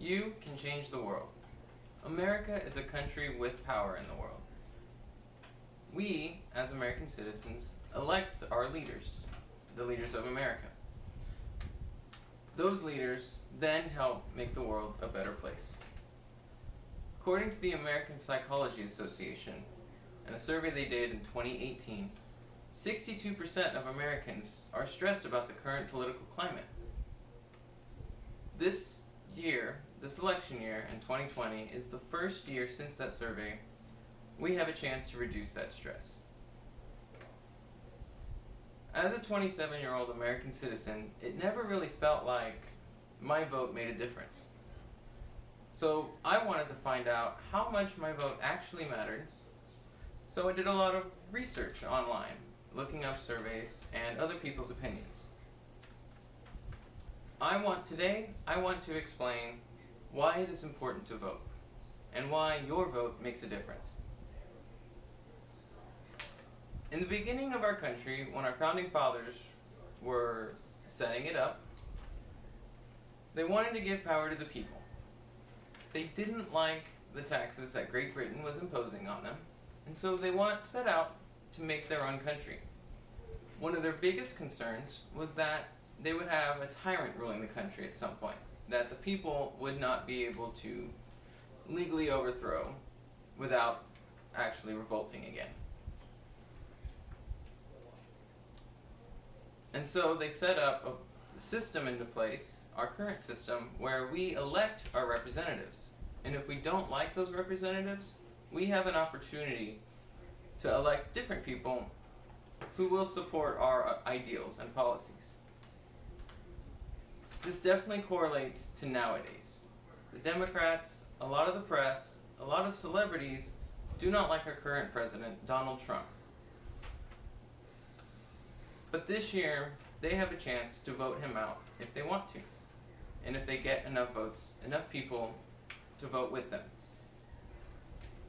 You can change the world. America is a country with power in the world. We, as American citizens, elect our leaders, the leaders of America. Those leaders then help make the world a better place. According to the American Psychology Association, in a survey they did in 2018, 62% of Americans are stressed about the current political climate. This election year in 2020, is the first year since that survey we have a chance to reduce that stress. As a 27-year-old American citizen, it never really felt like my vote made a difference. So I wanted to find out how much my vote actually mattered. So I did a lot of research online, looking up surveys and other people's opinions. Today I want to explain why it is important to vote and why your vote makes a difference. In the beginning of our country, when our founding fathers were setting it up, they wanted to give power to the people. They didn't like the taxes that Great Britain was imposing on them, and so they set out to make their own country. One of their biggest concerns was that they would have a tyrant ruling the country at some point, that the people would not be able to legally overthrow without actually revolting again. And so they set up a system into place, our current system, where we elect our representatives. And if we don't like those representatives, we have an opportunity to elect different people who will support our ideals and policies. This definitely correlates to nowadays. The Democrats, a lot of the press, a lot of celebrities do not like our current president, Donald Trump. But this year, they have a chance to vote him out if they want to, and if they get enough votes, enough people to vote with them.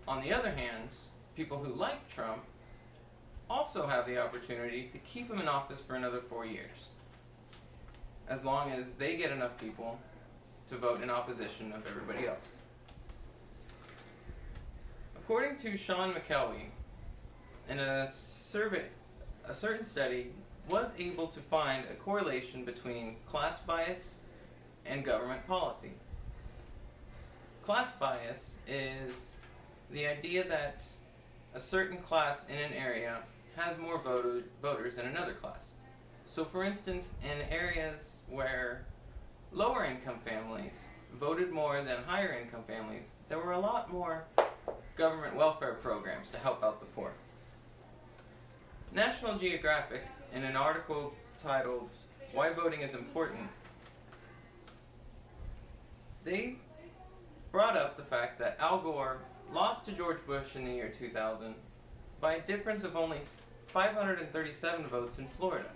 On the other hand, people who like Trump also have the opportunity to keep him in office for another 4 years, as long as they get enough people to vote in opposition of everybody else. According to Sean McKelvey, in a survey, a certain study was able to find a correlation between class bias and government policy. Class bias is the idea that a certain class in an area has more voters than another class. So for instance, in areas where lower income families voted more than higher income families, there were a lot more government welfare programs to help out the poor. National Geographic, in an article titled "Why Voting is Important," they brought up the fact that Al Gore lost to George Bush in the year 2000 by a difference of only 537 votes in Florida.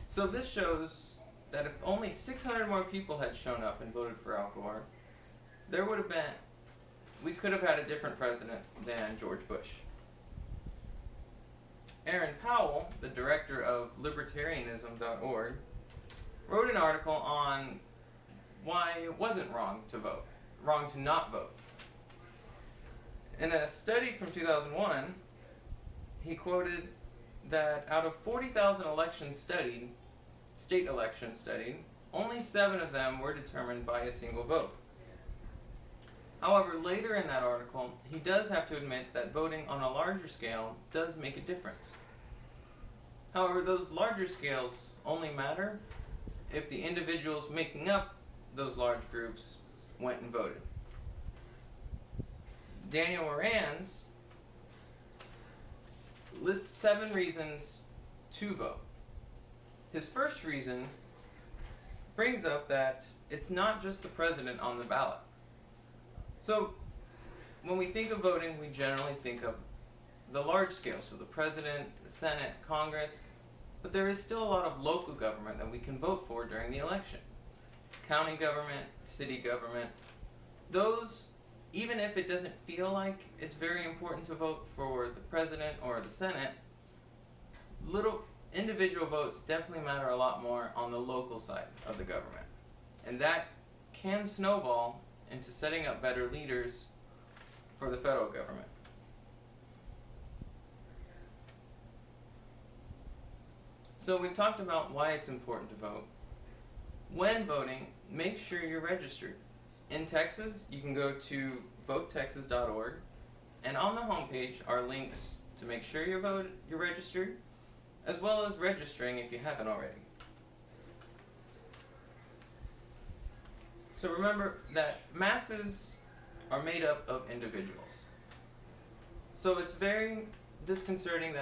So this shows that if only 600 more people had shown up and voted for Al Gore, we could have had a different president than George Bush. Aaron Powell, the director of libertarianism.org, wrote an article on why it wasn't wrong to not vote. In a study from 2001, he quoted that out of 40,000 state elections studied, only 7 of them were determined by a single vote. However, later in that article, he does have to admit that voting on a larger scale does make a difference. However, those larger scales only matter if the individuals making up those large groups went and voted. Daniel Moran's lists 7 reasons to vote. His first reason brings up that it's not just the president on the ballot. So when we think of voting, we generally think of the large scale, so the president, the Senate, Congress, but there is still a lot of local government that we can vote for during the election. County government, city government, those, even if it doesn't feel like it's very important to vote for the president or the Senate, little individual votes definitely matter a lot more on the local side of the government. And that can snowball into setting up better leaders for the federal government. So we've talked about why it's important to vote. When voting, make sure you're registered. In Texas, you can go to votetexas.org, and on the homepage are links to make sure you're registered, as well as registering if you haven't already. So remember that masses are made up of individuals. So it's very disconcerting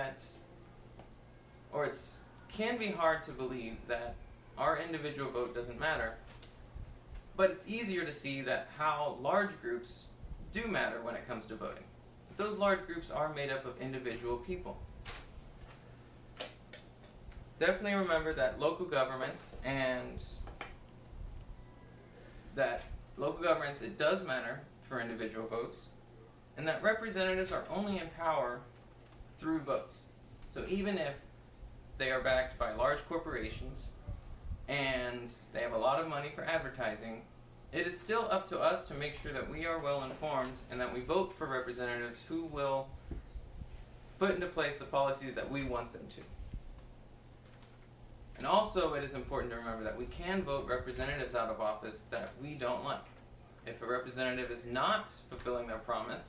can be hard to believe that our individual vote doesn't matter, but it's easier to see that how large groups do matter when it comes to voting. Those large groups are made up of individual people. Definitely remember that local governments, it does matter for individual votes, and that representatives are only in power through votes. So even if they are backed by large corporations and they have a lot of money for advertising, it is still up to us to make sure that we are well informed and that we vote for representatives who will put into place the policies that we want them to. And also, it is important to remember that we can vote representatives out of office that we don't like. If a representative is not fulfilling their promise,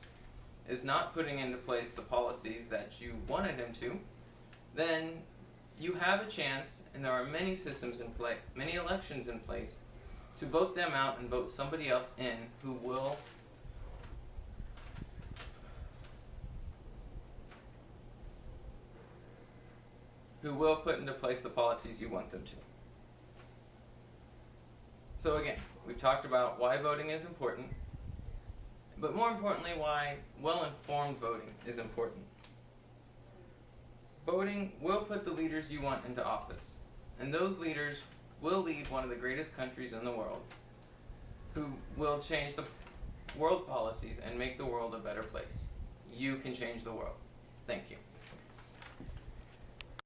is not putting into place the policies that you wanted him to, then you have a chance, and there are many systems in place, many elections in place, to vote them out and vote somebody else in who will put into place the policies you want them to. So again, we've talked about why voting is important, but more importantly, why well-informed voting is important. Voting will put the leaders you want into office, and those leaders will lead one of the greatest countries in the world, who will change the world policies and make the world a better place. You can change the world. Thank you.